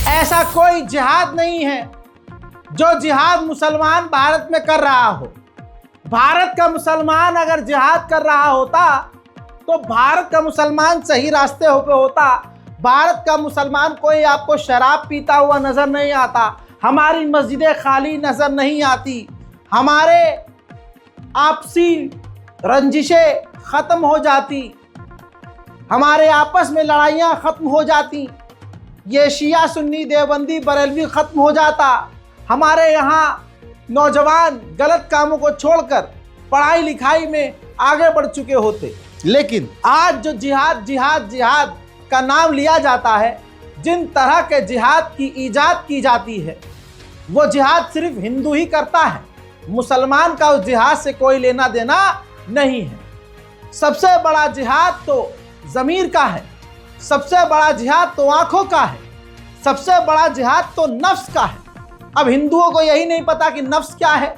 ऐसा कोई जिहाद नहीं है जो जिहाद मुसलमान भारत में कर रहा हो। भारत का मुसलमान अगर जिहाद कर रहा होता तो भारत का मुसलमान सही रास्ते पे होता। भारत का मुसलमान कोई आपको शराब पीता हुआ नजर नहीं आता, हमारी मस्जिदें खाली नजर नहीं आती, हमारे आपसी रंजिशें खत्म हो जाती, हमारे आपस में लड़ाइयाँ खत्म हो जाती, ये शिया सुन्नी देवबंदी बरेलवी खत्म हो जाता, हमारे यहाँ नौजवान गलत कामों को छोड़कर पढ़ाई लिखाई में आगे बढ़ चुके होते। लेकिन आज जो जिहाद का नाम लिया जाता है, जिन तरह के जिहाद की इजाद की जाती है वो जिहाद सिर्फ हिंदू ही करता है, मुसलमान का उस जिहाद से कोई लेना देना नहीं है। सबसे बड़ा जिहाद तो ज़मीर का है, सबसे बड़ा जिहाद तो आंखों का है, सबसे बड़ा जिहाद तो नफ्स का है। अब हिंदुओं को यही नहीं पता कि नफ्स क्या है।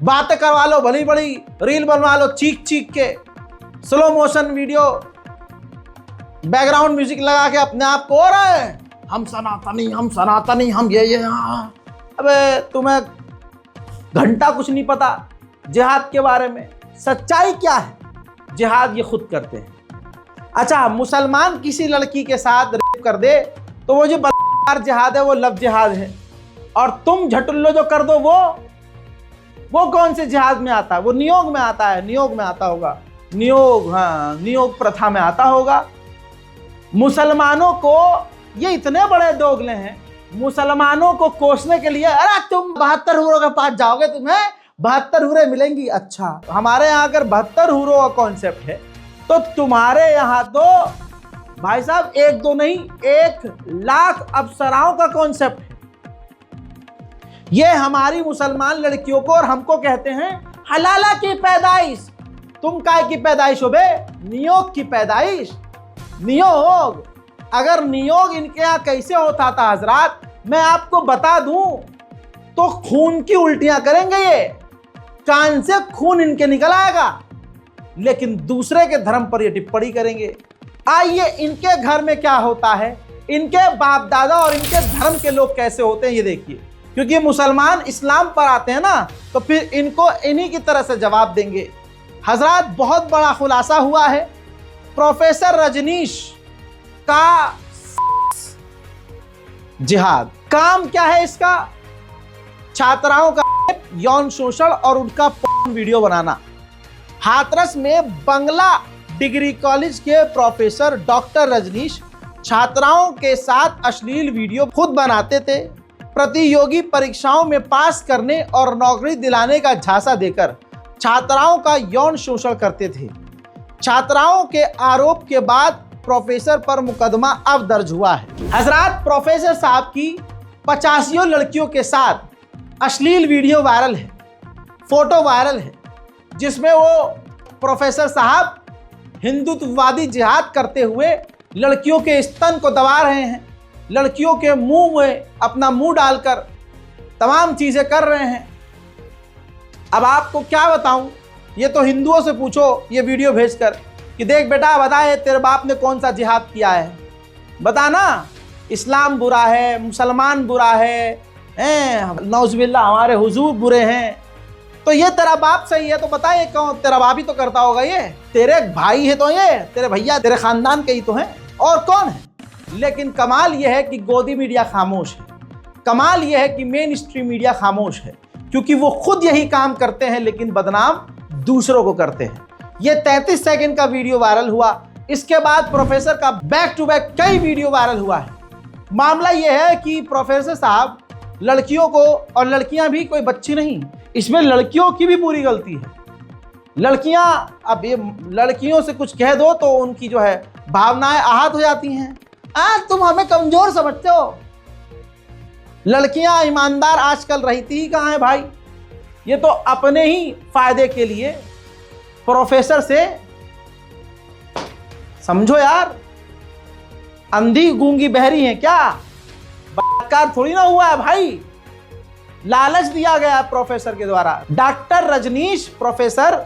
बातें करवा लो, भली बड़ी रील बनवा लो, चीख चीख के slow motion video background music लगा के अपने आप को हो रहे हैं हम सनातनी हम ये अबे तुम्हें घंटा कुछ नहीं पता जिहाद के बारे में। सच्चाई क्या है, जिहाद ये खुद करते हैं। अच्छा, मुसलमान किसी लड़की के साथ रेप कर दे तो वो जो बदकार जिहाद है वो लव जिहाद है, और तुम झटुल्लो जो कर दो वो कौन से जिहाद में आता है? वो नियोग में आता है, नियोग में आता होगा, नियोग, हाँ नियोग प्रथा में आता होगा। मुसलमानों को ये इतने बड़े दोगले हैं, मुसलमानों को कोसने के लिए अरे तुम 72 हूरों के पास जाओगे तुम्हें 72 हूरें मिलेंगी। अच्छा, हमारे यहाँ अगर 72 हूरों का कॉन्सेप्ट है तो तुम्हारे यहाँ तो भाई साहब 1-2 नहीं 1,00,000 अप्सराओं का कॉन्सेप्ट है। ये हमारी मुसलमान लड़कियों को और हमको कहते हैं हलाला की पैदाइश। तुम काय की पैदाइश हो बे? नियोग की पैदाइश। नियोग, अगर नियोग इनके यहाँ कैसे होता था हजरात, मैं आपको बता दूं तो खून की उल्टियां करेंगे, ये कान से खून इनके निकल आएगा, लेकिन दूसरे के धर्म पर ये टिप्पणी करेंगे। आइए इनके घर में क्या होता है, इनके बाप दादा और इनके धर्म के लोग कैसे होते हैं ये देखिए। क्योंकि मुसलमान इस्लाम पर आते हैं ना तो फिर इनको इन्हीं की तरह से जवाब देंगे। हजरात, बहुत बड़ा खुलासा हुआ है। प्रोफेसर रजनीश का जिहाद, काम क्या है इसका? छात्राओं का यौन शोषण और उनका वीडियो बनाना। हाथरस में बंगला डिग्री कॉलेज के प्रोफेसर डॉक्टर रजनीश छात्राओं के साथ अश्लील वीडियो खुद बनाते थे। प्रतियोगी परीक्षाओं में पास करने और नौकरी दिलाने का झांसा देकर छात्राओं का यौन शोषण करते थे। छात्राओं के आरोप के बाद प्रोफेसर पर मुकदमा अब दर्ज हुआ है। हजरात, प्रोफेसर साहब की 85 लड़कियों के साथ अश्लील वीडियो वायरल है, फोटो वायरल है, जिसमें वो प्रोफेसर साहब हिंदुत्ववादी जिहाद करते हुए लड़कियों के स्तन को दबा रहे हैं, लड़कियों के मुंह में अपना मुंह डालकर तमाम चीजें कर रहे हैं। अब आपको क्या बताऊं, ये तो हिंदुओं से पूछो ये वीडियो भेजकर कि देख बेटा बता तेरे बाप ने कौन सा जिहाद किया है, बता ना। इस्लाम बुरा है, मुसलमान बुरा है, नौजुबिल्ला हमारे हुजूर बुरे हैं, तो ये तेरा बाप सही है तो बता ये कौन? तेरा बाप ही तो करता होगा, ये तेरे भाई है तो ये तेरे भैया तेरे खानदान के ही तो हैं, और कौन है? लेकिन कमाल यह है कि गोदी मीडिया खामोश है, कमाल यह है कि मेन स्ट्रीम मीडिया खामोश है, क्योंकि वो खुद यही काम करते हैं लेकिन बदनाम दूसरों को करते हैं। ये 33 सेकंड का वीडियो वायरल हुआ, इसके बाद प्रोफेसर का बैक टू बैक कई वीडियो वायरल हुआ है। मामला यह है कि प्रोफेसर साहब लड़कियों को, और लड़कियां भी कोई बच्ची नहीं, इसमें लड़कियों की भी पूरी गलती है। लड़कियां, अब ये लड़कियों से कुछ कह दो तो उनकी जो है भावनाएं आहत हो जाती हैं। तुम हमें कमजोर समझते हो। लड़कियां ईमानदार आजकल रहती ही कहाँ है भाई? ये तो अपने ही फायदे के लिए प्रोफेसर से, समझो यार, अंधी गूंगी बहरी है क्या? बलात्कार थोड़ी ना हुआ है भाई, लालच दिया गया प्रोफेसर के द्वारा। डॉक्टर रजनीश प्रोफेसर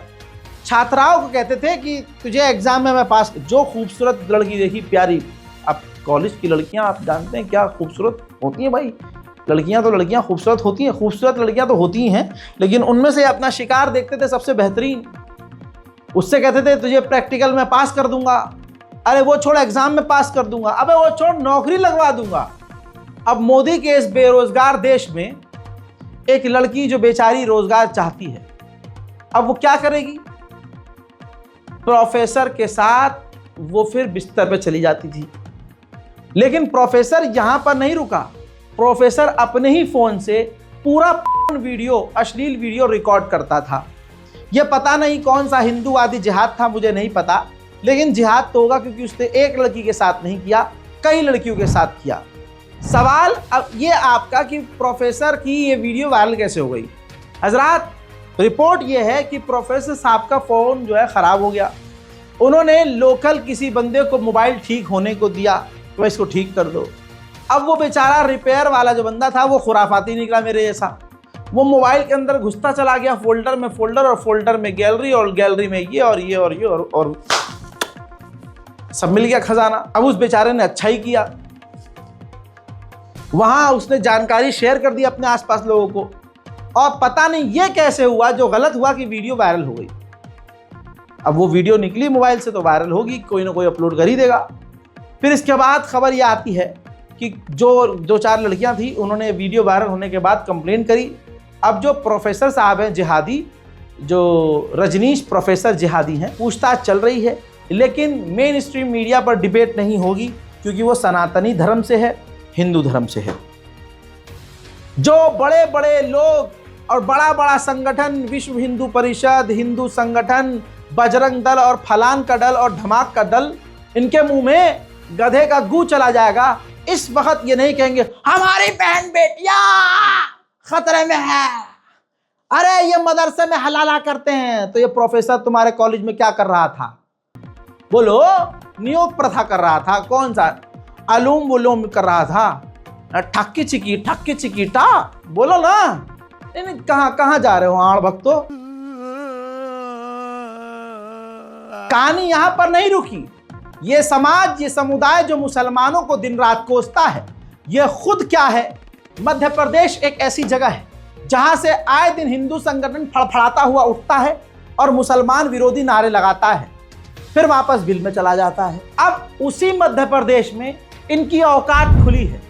छात्राओं को कहते थे कि तुझे एग्जाम में मैं पास, जो खूबसूरत लड़की देखी प्यारी अब कॉलेज की लड़कियां आप जानते हैं क्या खूबसूरत होती हैं भाई। लड़कियां तो लड़कियां खूबसूरत होती हैं, खूबसूरत लड़कियां तो होती हैं, लेकिन उनमें से अपना शिकार देखते थे सबसे बेहतरीन, उससे कहते थे तुझे प्रैक्टिकल में पास कर दूंगा, अरे वो छोड़ एग्जाम में पास कर दूंगा, अबे वो छोड़ नौकरी लगवा दूंगा। अब मोदी के इस बेरोजगार देश में एक लड़की जो बेचारी रोजगार चाहती है, अब वो क्या करेगी? प्रोफेसर के साथ वो फिर बिस्तर पे चली जाती थी। लेकिन प्रोफेसर यहां पर नहीं रुका, प्रोफेसर अपने ही फोन से पूरा वीडियो, अश्लील वीडियो रिकॉर्ड करता था। यह पता नहीं कौन सा हिंदूवादी जिहाद था, मुझे नहीं पता, लेकिन जिहाद तो होगा क्योंकि उसने एक लड़की के साथ नहीं किया, कई लड़कियों के साथ किया। सवाल अब ये आपका कि प्रोफेसर की ये वीडियो वायरल कैसे हो गई? हजरात, रिपोर्ट ये है कि प्रोफेसर साहब का फ़ोन जो है ख़राब हो गया। उन्होंने लोकल किसी बंदे को मोबाइल ठीक होने को दिया, तो इसको ठीक कर दो। अब वो बेचारा रिपेयर वाला जो बंदा था वो खुराफाती निकला मेरे जैसा। वो मोबाइल के अंदर घुसता चला गया, फोल्डर में फोल्डर और फोल्डर में गैलरी और गैलरी में ये और ये और ये और सब मिल गया खजाना। अब उस बेचारे ने अच्छा ही किया, वहां उसने जानकारी शेयर कर दी अपने आसपास लोगों को, और पता नहीं ये कैसे हुआ, जो गलत हुआ कि वीडियो वायरल हो गई। अब वो वीडियो निकली मोबाइल से तो वायरल होगी, कोई ना कोई अपलोड कर ही देगा। फिर इसके बाद खबर ये आती है कि जो दो चार लड़कियां थी उन्होंने वीडियो वायरल होने के बाद कंप्लेन करी। अब जो प्रोफेसर साहब हैं जिहादी, जो रजनीश प्रोफेसर जिहादी हैं, पूछताछ चल रही है, लेकिन मेन स्ट्रीम मीडिया पर डिबेट नहीं होगी क्योंकि वो सनातनी धर्म से है, हिंदू धर्म से है। जो बड़े बड़े लोग और बड़ा बड़ा संगठन, विश्व हिंदू परिषद, हिंदू संगठन, बजरंग दल और फलान का दल और धमाक का दल, इनके मुंह में गधे का गू चला जाएगा। इस वक्त ये नहीं कहेंगे हमारी बहन बेटियां खतरे में है, अरे ये मदरसे में हलाला करते हैं। तो ये प्रोफेसर तुम्हारे कॉलेज में क्या कर रहा था? बोलो, नियोग प्रथा कर रहा था, कौन सा अलूम वुलूम कर रहा था, ठक्की चिकीटा, बोलो ना। नहीं, कहां जा रहे हो आड़ भक्तो? कहानी यहां पर नहीं रुकी। ये समाज, ये समुदाय जो मुसलमानों को दिन रात कोसता है, ये खुद क्या है? मध्य प्रदेश एक ऐसी जगह है जहां से आए दिन हिंदू संगठन फड़फड़ाता हुआ उठता है और मुसलमान विरोधी नारे लगाता है, फिर वापस बिल में चला जाता है। अब उसी मध्य प्रदेश में इनकी औकात खुली है।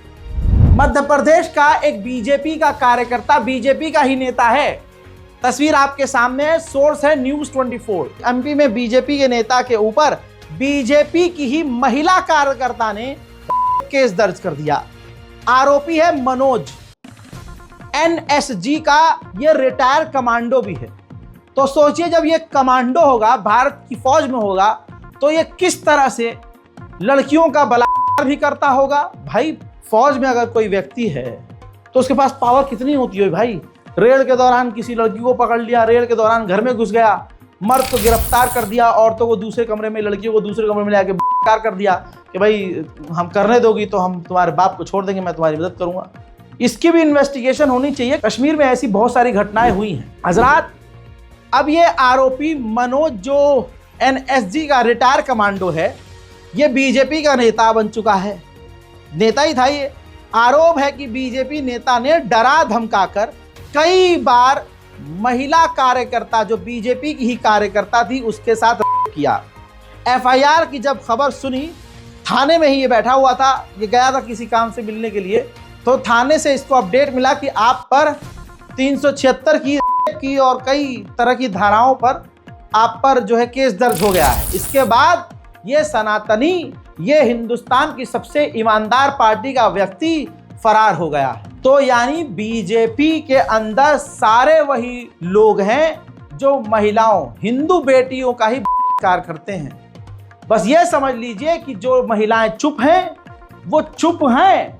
मध्य प्रदेश का एक बीजेपी का कार्यकर्ता, बीजेपी का ही नेता है, तस्वीर आपके सामने है, सोर्स है न्यूज़ 24। एमपी में बीजेपी के नेता के ऊपर बीजेपी की ही महिला कार्यकर्ता ने केस दर्ज कर दिया। आरोपी है मनोज, एनएसजी का ये रिटायर कमांडो भी है। तो सोचिए, जब ये कमांडो होगा, भारत की फौज में होगा, तो ये किस तरह से लड़कियों का बलात्कार भी करता होगा। भाई, फौज में अगर कोई व्यक्ति है तो उसके पास पावर कितनी होती है भाई। रेड के दौरान किसी लड़की को पकड़ लिया, रेड के दौरान घर में घुस गया, मर्द को गिरफ्तार कर दिया, औरतों को दूसरे कमरे में, लड़कियों को दूसरे कमरे में लाके बलात्कार कर दिया कि भाई हम करने दोगी तो हम तुम्हारे बाप को छोड़ देंगे, मैं तुम्हारी मदद करूंगा। इसकी भी इन्वेस्टिगेशन होनी चाहिए। कश्मीर में ऐसी बहुत सारी घटनाएं हुई हैं हजरात। अब ये आरोपी मनोज जो एनएसजी का रिटायर कमांडो है, ये बीजेपी का नेता बन चुका है, नेता ही था ये। आरोप है कि बीजेपी नेता ने डरा धमकाकर कई बार महिला कार्यकर्ता, जो बीजेपी की ही कार्यकर्ता थी, उसके साथ किया। एफआईआर की जब खबर सुनी, थाने में ही ये बैठा हुआ था, ये गया था किसी काम से मिलने के लिए, तो थाने से इसको अपडेट मिला कि आप पर 376 की और कई तरह की धाराओं पर आप पर जो है केस दर्ज हो गया है। इसके बाद ये सनातनी, ये हिंदुस्तान की सबसे ईमानदार पार्टी का व्यक्ति फरार हो गया है। तो यानी बीजेपी के अंदर सारे वही लोग हैं जो महिलाओं, हिंदू बेटियों का ही बहिष्कार करते हैं। बस ये समझ लीजिए कि जो महिलाएं चुप हैं, वो चुप हैं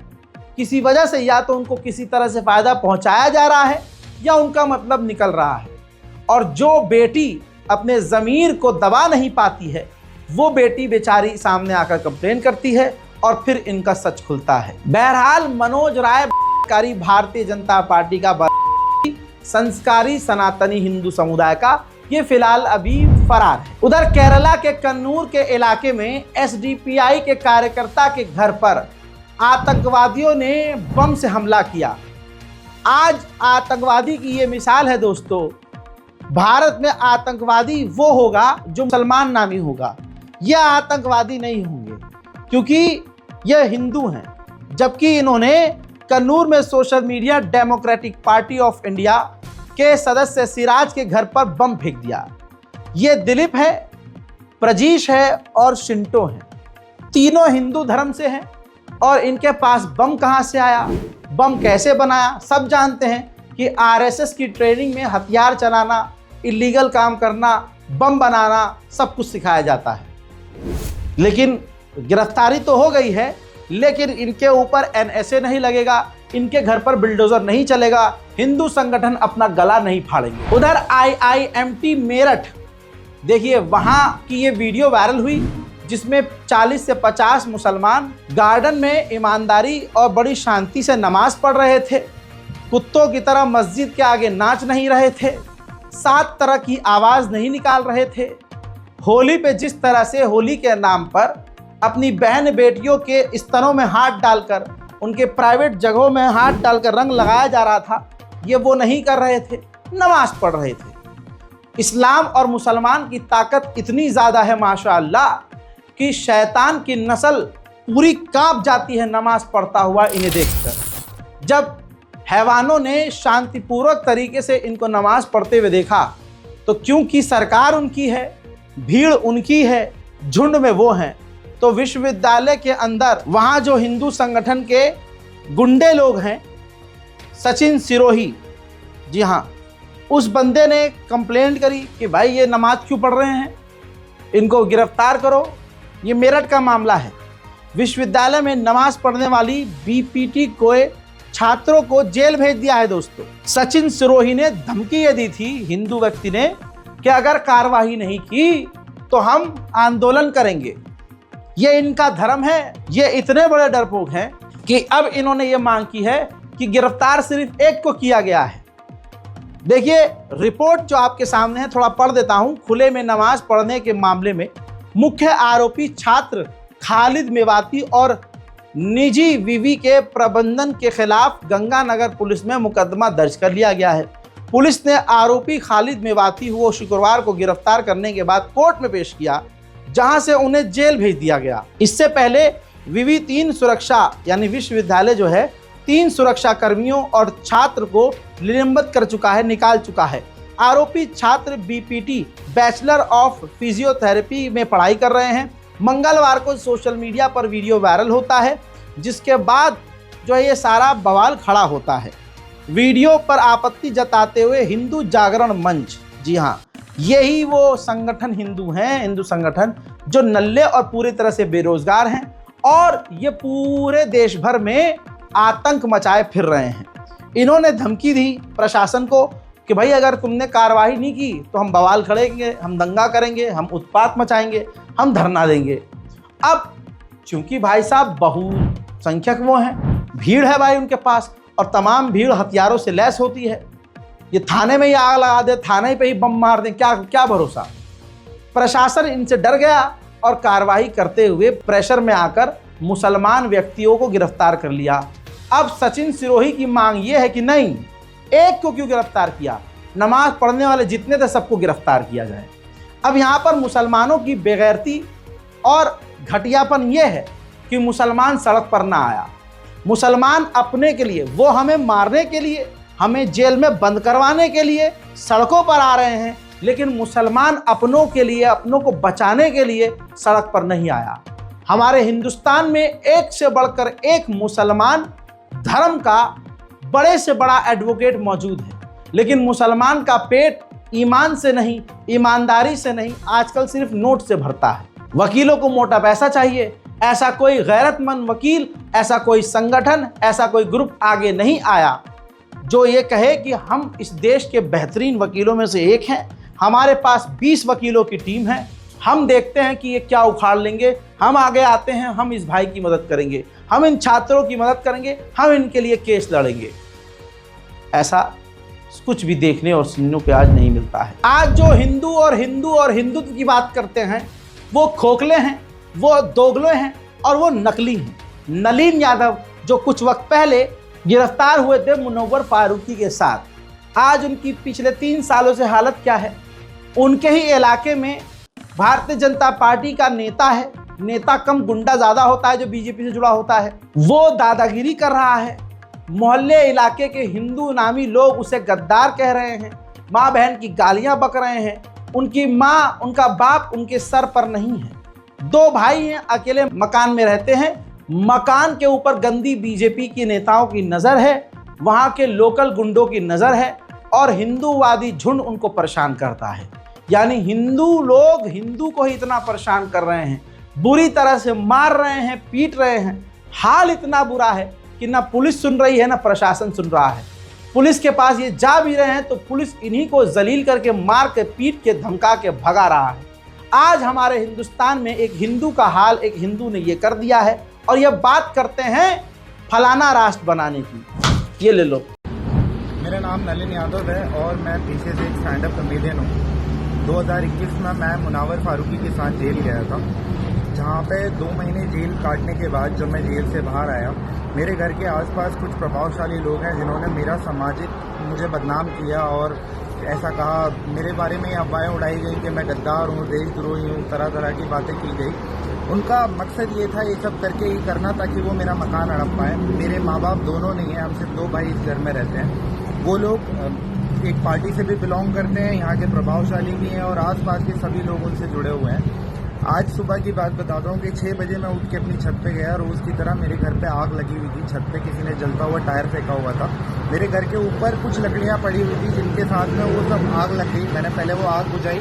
किसी वजह से, या तो उनको किसी तरह से फायदा पहुंचाया जा रहा है या उनका मतलब निकल रहा है। और जो बेटी अपने ज़मीर को दबा नहीं पाती है, वो बेटी बेचारी सामने आकर कंप्लेन करती है और फिर इनका सच खुलता है। बहरहाल मनोज राय भारतीय जनता पार्टी का संस्कारी सनातनी हिंदू समुदाय का ये फिलहाल अभी फरार है। उधर केरला के कन्नूर के इलाके में एसडीपीआई के कार्यकर्ता के घर पर आतंकवादियों ने बम से हमला किया। आज आतंकवादी की ये मिसाल है दोस्तों। भारत में आतंकवादी वो होगा जो मुसलमान नामी होगा, यह आतंकवादी नहीं होंगे क्योंकि यह हिंदू हैं। जबकि इन्होंने कन्नूर में social media democratic party of India के सदस्य सिराज के घर पर बम फेंक दिया। ये दिलीप है, प्रजीश है और शिंटो है। तीनों हिंदू धर्म से हैं और इनके पास बम कहां से आया, बम कैसे बनाया, सब जानते हैं कि आरएसएस की ट्रेनिंग में हथियार चलाना, इलीगल काम करना, बम बनाना सब कुछ सिखाया जाता है। लेकिन गिरफ्तारी तो हो गई है, लेकिन इनके ऊपर एनएसए नहीं लगेगा, इनके घर पर बिल्डोजर नहीं चलेगा, हिंदू संगठन अपना गला नहीं फाड़ेंगे। उधर आईआईएमटी मेरठ, देखिए वहां की ये वीडियो वायरल हुई जिसमें 40 से 50 मुसलमान गार्डन में ईमानदारी और बड़ी शांति से नमाज पढ़ रहे थे। कुत्तों की तरह मस्जिद के आगे नाच नहीं रहे थे, 7 तरह की आवाज़ नहीं निकाल रहे थे। होली पे जिस तरह से होली के नाम पर अपनी बहन बेटियों के स्तनों में हाथ डालकर, उनके प्राइवेट जगहों में हाथ डालकर रंग लगाया जा रहा था, ये वो नहीं कर रहे थे, नमाज पढ़ रहे थे। इस्लाम और मुसलमान की ताकत इतनी ज़्यादा है माशाअल्लाह कि शैतान की नस्ल पूरी कांप जाती है नमाज पढ़ता हुआ इन्हें देखकर। जब हैवानों ने शांतिपूर्वक तरीके से इनको नमाज पढ़ते हुए देखा तो क्योंकि सरकार उनकी है, भीड़ उनकी है, झुंड में वो हैं, तो विश्वविद्यालय के अंदर वहाँ जो हिंदू संगठन के गुंडे लोग हैं, सचिन सिरोही, जी हाँ, उस बंदे ने कंप्लेंट करी कि भाई ये नमाज क्यों पढ़ रहे हैं, इनको गिरफ्तार करो। ये मेरठ का मामला है। विश्वविद्यालय में नमाज पढ़ने वाली बीपीटी को छात्रों को जेल भेज दिया है दोस्तों। सचिन सिरोही ने धमकी ये दी थी हिंदू व्यक्ति ने कि अगर कार्रवाई नहीं की तो हम आंदोलन करेंगे। ये इनका धर्म है। ये इतने बड़े डरपोक हैं कि अब इन्होंने ये मांग की है कि गिरफ्तार सिर्फ एक को किया गया है। देखिए रिपोर्ट जो आपके सामने है, थोड़ा पढ़ देता हूं। खुले में नमाज पढ़ने के मामले में मुख्य आरोपी छात्र खालिद मेवाती और निजी विवि के प्रबंधन के खिलाफ गंगानगर पुलिस में मुकदमा दर्ज कर लिया गया है। पुलिस ने आरोपी खालिद मेवाती को शुक्रवार को गिरफ्तार करने के बाद कोर्ट में पेश किया, जहां से उन्हें जेल भेज दिया गया। इससे पहले विवि 3 सुरक्षा यानी विश्वविद्यालय जो है 3 सुरक्षा कर्मियों और छात्र को निलंबित कर चुका है, निकाल चुका है। आरोपी छात्र बीपीटी बैचलर ऑफ फिजियोथेरेपी में पढ़ाई कर रहे हैं। मंगलवार को सोशल मीडिया पर वीडियो वायरल होता है, जिसके बाद जो है ये सारा बवाल खड़ा होता है। वीडियो पर आपत्ति जताते हुए हिंदू जागरण मंच, जी हाँ, यही वो संगठन हिंदू हैं, हिंदू संगठन जो नल्ले और पूरी तरह से बेरोजगार हैं और ये पूरे देश भर में आतंक मचाए फिर रहे हैं। इन्होंने धमकी दी प्रशासन को कि भाई अगर तुमने कार्रवाई नहीं की तो हम बवाल खड़ेंगे, हम दंगा करेंगे, हम उत्पात मचाएंगे, हम धरना देंगे। अब चूंकि भाई साहब बहुसंख्यक वो हैं, भीड़ है भाई उनके पास और तमाम भीड़ हथियारों से लैस होती है। ये थाने में ही आग लगा दे, थाने पे ही बम मार दें, क्या क्या भरोसा। प्रशासन इनसे डर गया और कार्रवाई करते हुए प्रेशर में आकर मुसलमान व्यक्तियों को गिरफ्तार कर लिया। अब सचिन सिरोही की मांग ये है कि नहीं, एक को क्यों गिरफ्तार किया, नमाज पढ़ने वाले जितने थे सबको गिरफ्तार किया जाए। अब यहाँ पर मुसलमानों की बेगैरती और घटियापन ये है कि मुसलमान सड़क पर ना आया। मुसलमान अपने के लिए, वो हमें मारने के लिए, हमें जेल में बंद करवाने के लिए सड़कों पर आ रहे हैं, लेकिन मुसलमान अपनों के लिए, अपनों को बचाने के लिए सड़क पर नहीं आया। हमारे हिंदुस्तान में एक से बढ़कर एक मुसलमान धर्म का बड़े से बड़ा एडवोकेट मौजूद है, लेकिन मुसलमान का पेट ईमान से नहीं, ईमानदारी से नहीं, आजकल सिर्फ नोट से भरता है। वकीलों को मोटा पैसा चाहिए। ऐसा कोई गैरतमंद वकील, ऐसा कोई संगठन, ऐसा कोई ग्रुप आगे नहीं आया जो ये कहे कि हम इस देश के बेहतरीन वकीलों में से एक हैं, हमारे पास 20 वकीलों की टीम है, हम देखते हैं कि ये क्या उखाड़ लेंगे, हम आगे आते हैं, हम इस भाई की मदद करेंगे, हम इन छात्रों की मदद करेंगे, हम इनके लिए केस लड़ेंगे। ऐसा कुछ भी देखने और सुनने को आज नहीं मिलता है। आज जो हिंदू और हिंदुत्व की बात करते हैं वो खोखले हैं, वो दोगले हैं और वो नकली हैं। नलीन यादव जो कुछ वक्त पहले गिरफ्तार हुए थे मुनव्वर फारूकी के साथ, आज उनकी पिछले 3 सालों से हालत क्या है। उनके ही इलाके में भारतीय जनता पार्टी का नेता है, नेता कम गुंडा ज़्यादा होता है जो बीजेपी से जुड़ा होता है, वो दादागिरी कर रहा है। मोहल्ले इलाके के हिंदू नामी लोग उसे गद्दार कह रहे हैं, माँ बहन की गालियां बक रहे हैं। उनकी माँ, उनका बाप उनके सर पर नहीं है। 2 भाई हैं, अकेले मकान में रहते हैं। मकान के ऊपर गंदी बीजेपी के नेताओं की नज़र है, वहाँ के लोकल गुंडों की नज़र है और हिंदूवादी झुंड उनको परेशान करता है। यानी हिंदू लोग हिंदू को ही इतना परेशान कर रहे हैं, बुरी तरह से मार रहे हैं, पीट रहे हैं। हाल इतना बुरा है कि ना पुलिस सुन रही है ना प्रशासन सुन रहा है। पुलिस के पास ये जा भी रहे हैं तो पुलिस इन्हीं को जलील करके, मार के, पीट के, धमका के भगा रहा है। आज हमारे हिंदुस्तान में एक हिंदू का हाल एक हिंदू ने ये कर दिया है और ये बात करते हैं फलाना राष्ट्र बनाने की। ये ले लो। मेरा नाम नलिन यादव है और मैं पीछे से एक स्टैंड अप कॉमेडियन हूँ। 2021 में मैं मुनव्वर फारूकी के साथ जेल गया था, जहाँ पे 2 महीने जेल काटने के बाद जब मैं जेल से बाहर आया, मेरे घर के आसपास कुछ प्रभावशाली लोग हैं जिन्होंने मेरा मुझे बदनाम किया और ऐसा कहा, मेरे बारे में अफवाहें उड़ाई गई कि मैं गद्दार हूँ, देशद्रोही हूँ, तरह तरह की बातें की गई। उनका मकसद ये था ये सब करके ही करना ताकि वो मेरा मकान हड़प पाए। मेरे माँ बाप दोनों नहीं हैं, हम सिर्फ 2 भाई इस घर में रहते हैं। वो लोग एक पार्टी से भी बिलोंग करते हैं, यहाँ के प्रभावशाली भी हैं और आसपास के सभी लोग उनसे जुड़े हुए हैं। आज सुबह की बात बताता हूँ कि 6 बजे मैं उठ के अपनी छत पे गया, रोज़ की तरह मेरे घर पे आग लगी हुई थी। छत पे किसी ने जलता हुआ टायर फेंका हुआ था। मेरे घर के ऊपर कुछ लकड़ियाँ पड़ी हुई थी जिनके साथ में वो सब आग लग गई। मैंने पहले वो आग बुझाई,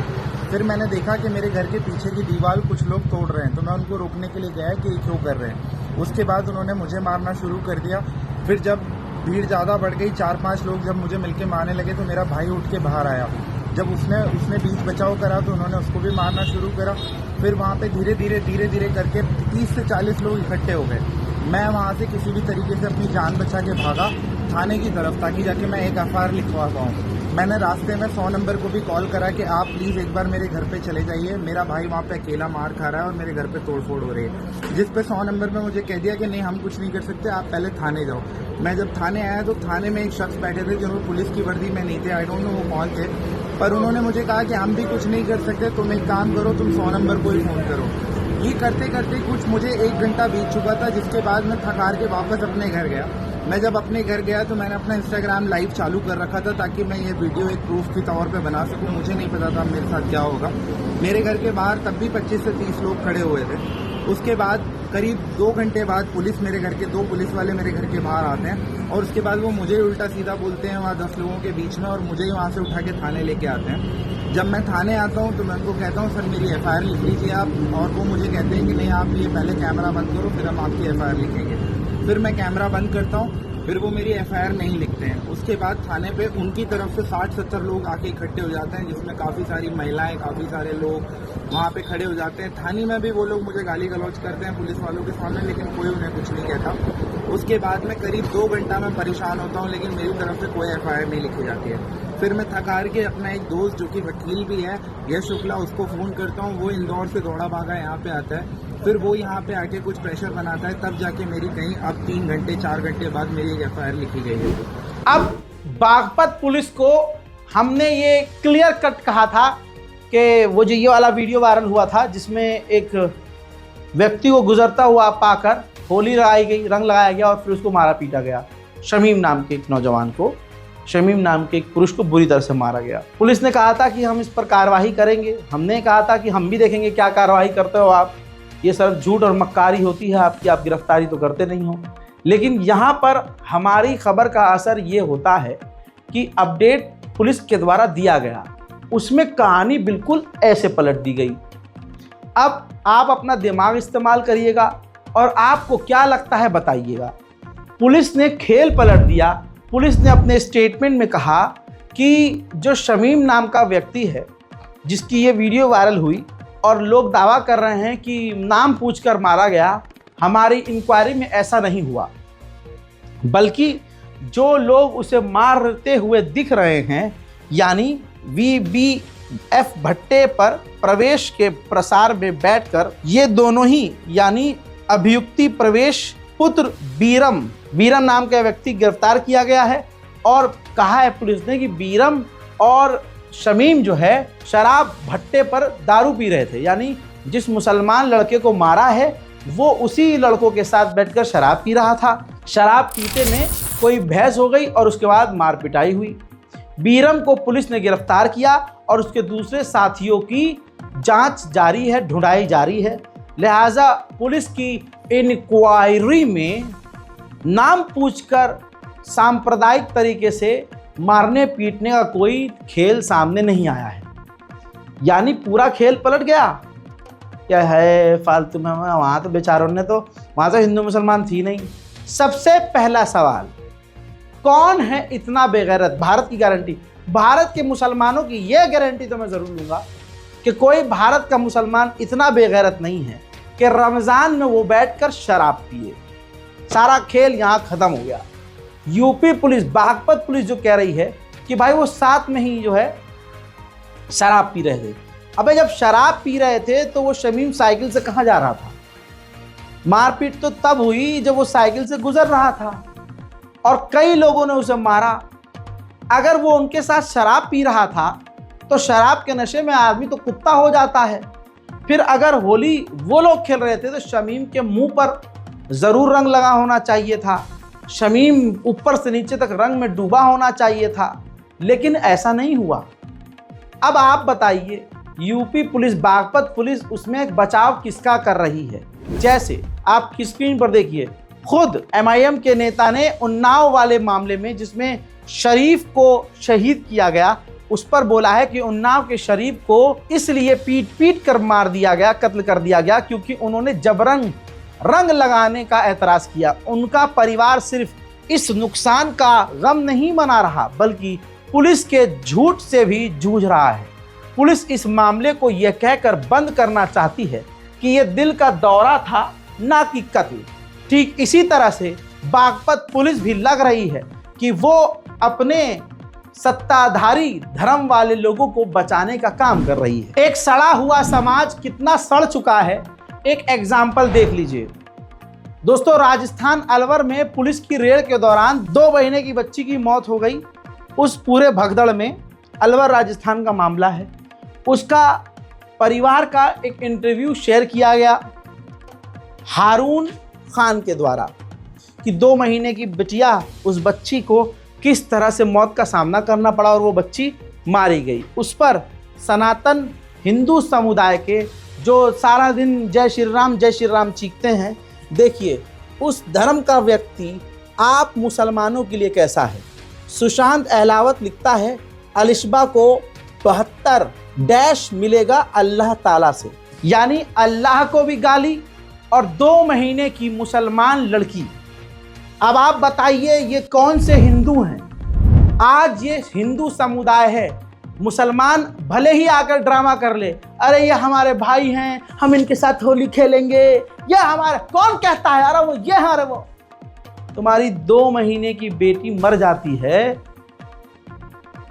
फिर मैंने देखा कि मेरे घर के पीछे की दीवार कुछ लोग तोड़ रहे हैं, तो मैं उनको रोकने के लिए गया कि ये क्यों कर रहे हैं। उसके बाद उन्होंने मुझे मारना शुरू कर दिया। फिर जब भीड़ ज़्यादा बढ़ गई, 4-5 लोग जब मुझे मिलके मारने लगे तो मेरा भाई उठ के बाहर आया। जब उसने बीच बचाव करा तो उन्होंने उसको भी मारना शुरू करा। फिर वहाँ पे धीरे धीरे करके 30 से 40 लोग इकट्ठे हो गए। मैं वहाँ से किसी भी तरीके से अपनी जान बचा के भागा थाने की तरफ, ताकि जाके मैं एक एफआईआर लिखवा पाऊँ। मैंने रास्ते में 100 नंबर को भी कॉल करा कि आप प्लीज़ एक बार मेरे घर पे चले जाइए, मेरा भाई वहाँ पे अकेला मार खा रहा है और मेरे घर पे तोड़फोड़ हो रही है। जिस पे 100 नंबर में मुझे कह दिया कि नहीं, हम कुछ नहीं कर सकते, आप पहले थाने जाओ। मैं जब थाने आया तो थाने में एक शख्स बैठे थे जिन्होंने पुलिस की वर्दी में नहीं थे, आई डोंट नो वो कौन थे, पर उन्होंने मुझे कहा कि हम भी कुछ नहीं कर सकते, तुम एक काम करो, तुम 100 नंबर को ही फ़ोन करो। ये करते करते कुछ मुझे 1 घंटा बीत चुका था, जिसके बाद मैं थक हार के वापस अपने घर गया। मैं जब अपने घर गया तो मैंने अपना इंस्टाग्राम लाइव चालू कर रखा था ताकि मैं ये वीडियो एक प्रूफ के तौर पे बना सकूं। मुझे नहीं पता था मेरे साथ क्या होगा। मेरे घर के बाहर तब भी 25 से 30 लोग खड़े हुए थे। उसके बाद करीब 2 घंटे बाद पुलिस मेरे घर के 2 पुलिस वाले मेरे घर के बाहर आते हैं और उसके बाद वो मुझे उल्टा सीधा बोलते हैं वहाँ 10 लोगों के बीच में और मुझे ही वहाँ से उठा के थाने लेके आते हैं। जब मैं थाने आता हूँ तो मैं उनको कहता हूँ सर मेरी एफआईआर लिख लीजिए आप, और वो मुझे कहते हैं कि नहीं आप ये पहले कैमरा बंद करो फिर हम आपकी एफआईआर लिखेंगे। फिर मैं कैमरा बंद करता हूँ, फिर वो मेरी एफआईआर नहीं लिखते हैं। उसके बाद थाने पे उनकी तरफ से 60-70 लोग आके इकट्ठे हो जाते हैं, जिसमें काफ़ी सारी महिलाएं, काफ़ी सारे लोग वहाँ पे खड़े हो जाते हैं। थाने में भी वो लोग मुझे गाली गलौज करते हैं पुलिस वालों के सामने, लेकिन कोई उन्हें कुछ नहीं कहता। उसके बाद में करीब 2 घंटा मैं परेशान होता हूँ, लेकिन मेरी तरफ से कोई एफआईआर नहीं लिखी जाती है। फिर मैं थक हार के अपना एक दोस्त जो कि वकील भी है, यश शुक्ला, उसको फ़ोन करता हूँ। वो इंदौर से दौड़ा भागा यहाँ पे आता है। फिर वो यहाँ पे आके कुछ प्रेशर बनाता है, तब जाके मेरी कहीं अब 3 घंटे 4 घंटे बाद मेरी एफआईआर लिखी गई है। अब बागपत पुलिस को हमने ये क्लियर कट कहा था कि वो जो ये वाला वीडियो वायरल हुआ था जिसमें एक व्यक्ति को गुजरता हुआ पाकर होली लगाई गई, रंग लगाया गया और फिर उसको मारा पीटा गया। शमीम नाम के एक नौजवान को, शमीम नाम के एक पुरुष को बुरी तरह से मारा गया। पुलिस ने कहा था कि हम इस पर कार्रवाई करेंगे। हमने कहा था कि हम भी देखेंगे क्या कार्रवाई करते हो आप, ये सब झूठ और मक्कारी होती है आपकी, आप गिरफ्तारी तो करते नहीं हो। लेकिन यहाँ पर हमारी खबर का असर ये होता है कि अपडेट पुलिस के द्वारा दिया गया, उसमें कहानी बिल्कुल ऐसे पलट दी गई। अब आप अपना दिमाग इस्तेमाल करिएगा और आपको क्या लगता है बताइएगा। पुलिस ने खेल पलट दिया। पुलिस ने अपने स्टेटमेंट में कहा कि जो शमीम नाम का व्यक्ति है जिसकी ये वीडियो वायरल हुई और लोग दावा कर रहे हैं कि नाम पूछकर मारा गया, हमारी इंक्वायरी में ऐसा नहीं हुआ, बल्कि जो लोग उसे मारते हुए दिख रहे हैं, यानी VBF भट्टे पर प्रवेश के प्रसार में बैठकर ये दोनों ही यानी अभियुक्ति प्रवेश पुत्र बीरम नाम का व्यक्ति गिरफ्तार किया गया है। और कहा है पुलिस ने कि बीरम और शमीम जो है शराब भट्टे पर दारू पी रहे थे, यानी जिस मुसलमान लड़के को मारा है वो उसी लड़कों के साथ बैठकर शराब पी रहा था। शराब पीते में कोई बहस हो गई और उसके बाद मार पिटाई हुई। बीरम को पुलिस ने गिरफ्तार किया और उसके दूसरे साथियों की जांच जारी है, ढूंढाई जारी है। लिहाजा पुलिस की इंक्वायरी में नाम पूछकर सांप्रदायिक तरीके से मारने पीटने का कोई खेल सामने नहीं आया है, यानी पूरा खेल पलट गया। क्या है फालतू में, वहाँ तो बेचारों ने तो वहाँ तो हिंदू मुसलमान थी नहीं। सबसे पहला सवाल, कौन है इतना बेगैरत? भारत की गारंटी, भारत के मुसलमानों की यह गारंटी तो मैं ज़रूर लूँगा कि कोई भारत का मुसलमान इतना बेगैरत नहीं है कि रमज़ान में वो बैठकर शराब पिए। सारा खेल यहाँ ख़त्म हो गया। यूपी पुलिस, बागपत पुलिस जो कह रही है कि भाई वो साथ में ही जो है शराब पी रहे थे। अबे जब शराब पी रहे थे तो वो शमीम साइकिल से कहाँ जा रहा था? मारपीट तो तब हुई जब वो साइकिल से गुजर रहा था और कई लोगों ने उसे मारा। अगर वो उनके साथ शराब पी रहा था तो शराब के नशे में आदमी तो कुत्ता हो जाता है। फिर अगर होली वो लोग खेल रहे थे तो शमीम के मुंह पर ज़रूर रंग लगा होना चाहिए था, शमीम ऊपर से नीचे तक रंग में डूबा होना चाहिए था, लेकिन ऐसा नहीं हुआ। अब आप बताइए, यूपी पुलिस, बागपत पुलिस, उसमें एक बचाव किसका कर रही है? जैसे आप स्क्रीन पर देखिए, खुद MIM के नेता ने उन्नाव वाले मामले में जिसमें शरीफ को शहीद किया गया, उस पर बोला है कि उन्नाव के शरीफ को इसलिए पीट पीट कर मार दिया गया, कत्ल कर दिया गया क्योंकि उन्होंने जबरन रंग लगाने का एतराज़ किया। उनका परिवार सिर्फ इस नुकसान का गम नहीं मना रहा बल्कि पुलिस के झूठ से भी जूझ रहा है। पुलिस इस मामले को यह कहकर बंद करना चाहती है कि यह दिल का दौरा था, ना कि कत्ल। ठीक इसी तरह से बागपत पुलिस भी लग रही है कि वो अपने सत्ताधारी धर्म वाले लोगों को बचाने का काम कर रही है। एक सड़ा हुआ समाज कितना सड़ चुका है, एक एग्जाम्पल देख लीजिए। दोस्तों, राजस्थान अलवर में पुलिस की रेड के दौरान 2 महीने की बच्ची की मौत हो गई। उस पूरे भगदड़ में, अलवर राजस्थान का मामला है, उसका परिवार का एक इंटरव्यू शेयर किया गया हारून खान के द्वारा कि 2 महीने की बिटिया, उस बच्ची को किस तरह से मौत का सामना करना पड़ा और वो बच्ची मारी गई। उस पर सनातन हिंदू समुदाय के जो सारा दिन जय श्री राम चीखते हैं, देखिए उस धर्म का व्यक्ति आप मुसलमानों के लिए कैसा है। सुशांत अहलावत लिखता है, अलिशबा को 72 मिलेगा अल्लाह ताला से, यानी अल्लाह को भी गाली और 2 महीने की मुसलमान लड़की। अब आप बताइए ये कौन से हिंदू हैं? आज ये हिंदू समुदाय है, मुसलमान भले ही आकर ड्रामा कर ले, अरे ये हमारे भाई हैं, हम इनके साथ होली खेलेंगे, ये हमारे, कौन कहता है अरे वो ये, अरे वो। तुम्हारी 2 महीने की बेटी मर जाती है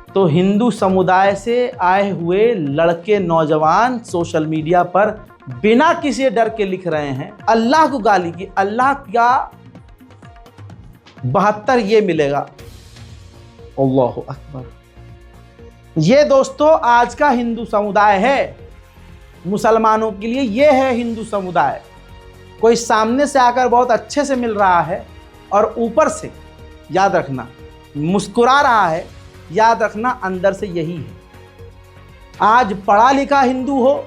तो हिंदू समुदाय से आए हुए लड़के, नौजवान सोशल मीडिया पर बिना किसी डर के लिख रहे हैं अल्लाह को गाली की, अल्लाह का 72 ये मिलेगा। अल्लाहु अकबर। ये दोस्तों आज का हिंदू समुदाय है। मुसलमानों के लिए ये है हिंदू समुदाय। कोई सामने से आकर बहुत अच्छे से मिल रहा है और ऊपर से, याद रखना, मुस्कुरा रहा है, याद रखना अंदर से यही है। आज पढ़ा लिखा हिंदू हो,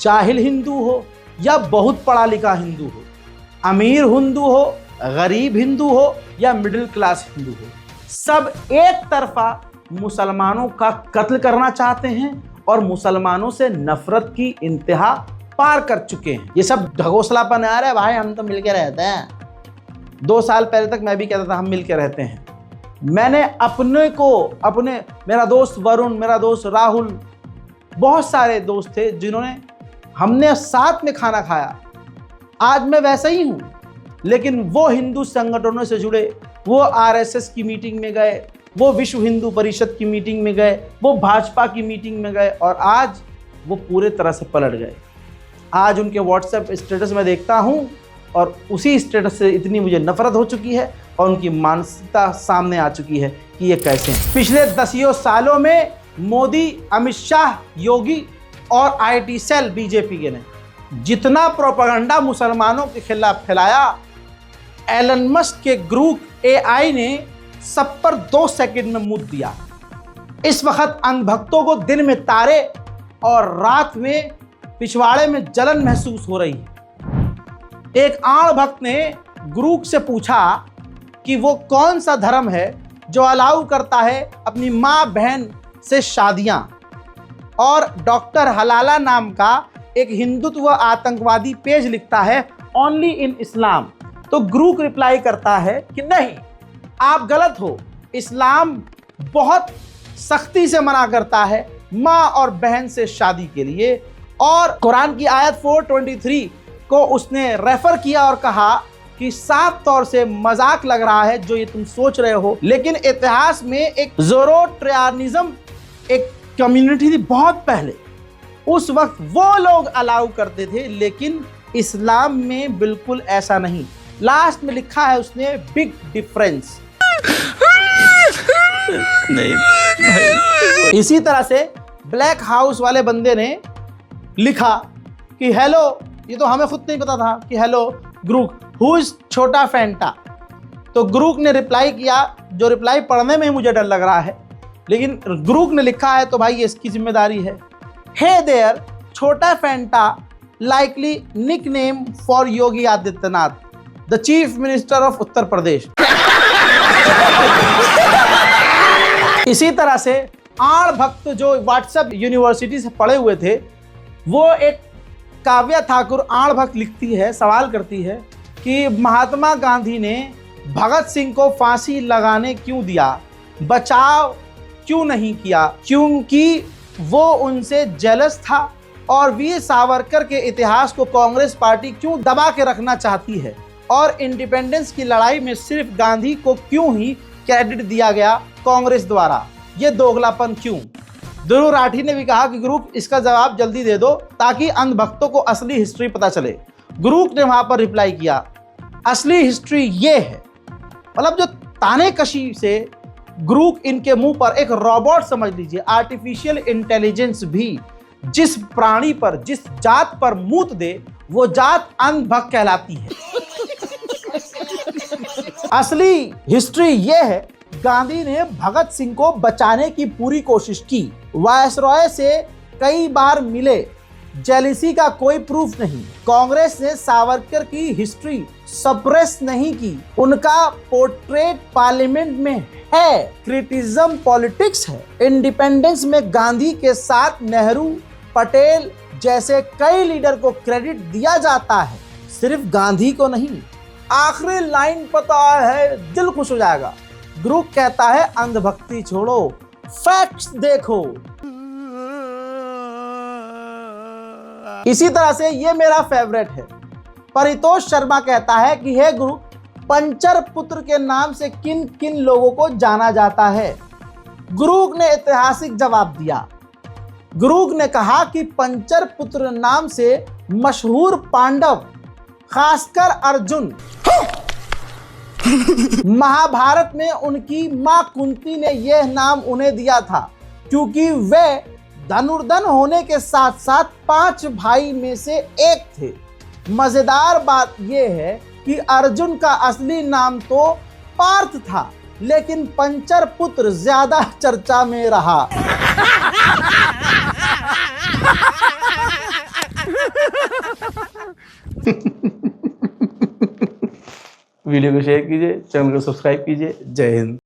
जाहिल हिंदू हो या बहुत पढ़ा लिखा हिंदू हो, अमीर हिंदू हो, गरीब हिंदू हो या मिडिल क्लास हिंदू हो, सब एक तरफा मुसलमानों का कत्ल करना चाहते हैं और मुसलमानों से नफरत की इंतहा पार कर चुके हैं। ये सब ढगोसलापन आ रहा है, भाई हम तो मिलके रहते हैं। 2 साल पहले तक मैं भी कहता था हम मिलके रहते हैं। मैंने अपने मेरा दोस्त वरुण, मेरा दोस्त राहुल, बहुत सारे दोस्त थे जिन्होंने, हमने साथ में खाना खाया। आज मैं वैसा ही हूँ, लेकिन वो हिंदू संगठनों से जुड़े, वो आरएसएस की मीटिंग में गए, वो विश्व हिंदू परिषद की मीटिंग में गए, वो भाजपा की मीटिंग में गए और आज वो पूरे तरह से पलट गए। आज उनके व्हाट्सएप स्टेटस में देखता हूँ और उसी स्टेटस से इतनी मुझे नफरत हो चुकी है और उनकी मानसिकता सामने आ चुकी है कि ये कैसे हैं। पिछले 10 सालों में मोदी, अमित शाह, योगी और आईटी सेल बीजेपी के ने जितना प्रोपेगेंडा मुसलमानों के खिलाफ फैलाया, एलन मस्क के ग्रुप एआई ने सब पर 2 सेकंड में मुद दिया। इस वक्त अंधभक्तों को दिन में तारे और रात में पिछवाड़े में जलन महसूस हो रही है। एक आड़ भक्त ने ग्रुप से पूछा कि वो कौन सा धर्म है जो अलाउ करता है अपनी माँ बहन से शादियां, और डॉक्टर हलाला नाम का एक हिंदुत्व आतंकवादी पेज लिखता है ओनली इन इस्लाम। तो ग्रुप रिप्लाई करता है कि नहीं, आप गलत हो, इस्लाम बहुत सख्ती से मना करता है माँ और बहन से शादी के लिए। और कुरान की आयत 423 को उसने रेफर किया और कहा कि साफ तौर से मजाक लग रहा है जो ये तुम सोच रहे हो, लेकिन इतिहास में एक ज़ोरोट्रियानिज्म एक कम्युनिटी थी बहुत पहले, उस वक्त वो लोग अलाउ करते थे, लेकिन इस्लाम में बिल्कुल ऐसा नहीं। लास्ट में लिखा है उसने बिग डिफरेंस। नहीं। इसी तरह से ब्लैक हाउस वाले बंदे ने लिखा कि हेलो, ये तो हमें खुद नहीं पता था कि हेलो ग्रुप हु इज छोटा फैंटा। तो ग्रुप ने रिप्लाई किया, जो रिप्लाई पढ़ने में ही मुझे डर लग रहा है, लेकिन ग्रुप ने लिखा है तो भाई ये इसकी जिम्मेदारी है। हे देयर, छोटा Fanta likely nickname for Yogi Adityanath, the chief minister of Uttar Pradesh. इसी तरह से आड़ भक्त जो व्हाट्सएप यूनिवर्सिटी से पढ़े हुए थे, वो एक काव्या ठाकुर आड़ भक्त लिखती है, सवाल करती है कि महात्मा गांधी ने भगत सिंह को फांसी लगाने क्यों दिया, बचाव क्यों नहीं किया, क्योंकि वो उनसे जेलस था, और वीर सावरकर के इतिहास को कांग्रेस पार्टी क्यों दबा के रखना चाहती है, और इंडिपेंडेंस की लड़ाई में सिर्फ गांधी को क्यों ही क्रेडिट दिया गया कांग्रेस द्वारा, ये दोगलापन क्यों। ध्रुव राठी ने भी कहा कि ग्रुप इसका जवाब जल्दी दे दो ताकि अंधभक्तों को असली हिस्ट्री पता चले। ग्रुप ने वहां पर रिप्लाई किया, असली हिस्ट्री ये है, मतलब जो ताने कशी से ग्रुप इनके मुंह पर एक रोबोट समझ लीजिए, आर्टिफिशियल इंटेलिजेंस भी जिस प्राणी पर, जिस जात पर मूत दे, वो जात अंधभक्त कहलाती है। असली हिस्ट्री ये है, गांधी ने भगत सिंह को बचाने की पूरी कोशिश की, वायसरॉय से कई बार मिले, जेलिसी का कोई प्रूफ नहीं। कांग्रेस ने सावरकर की हिस्ट्री सप्रेस नहीं की, उनका पोर्ट्रेट पार्लियामेंट में है, क्रिटिज्म पॉलिटिक्स है। इंडिपेंडेंस में गांधी के साथ नेहरू, पटेल जैसे कई लीडर को क्रेडिट दिया जाता है, सिर्फ गांधी को नहीं। आखिरी लाइन पता है, दिल खुश हो जाएगा। ग्रुप कहता है अंधभक्ति छोड़ो, फैक्ट्स देखो। इसी तरह से ये मेरा फेवरेट है, परितोष शर्मा कहता है कि हे गुरु, पंचर पुत्र के नाम से किन किन लोगों को जाना जाता है। गुरु ने ऐतिहासिक जवाब दिया। गुरु ने कहा कि पंचर पुत्र नाम से मशहूर पांडव, खासकर अर्जुन, महाभारत में उनकी मां कुंती ने यह नाम उन्हें दिया था क्योंकि वे धनुर्धर होने के साथ साथ 5 भाई में से एक थे। मजेदार बात यह है कि अर्जुन का असली नाम तो पार्थ था, लेकिन पंचर पुत्र ज्यादा चर्चा में रहा। वीडियो को शेयर कीजिए, चैनल को सब्सक्राइब कीजिए। जय हिंद।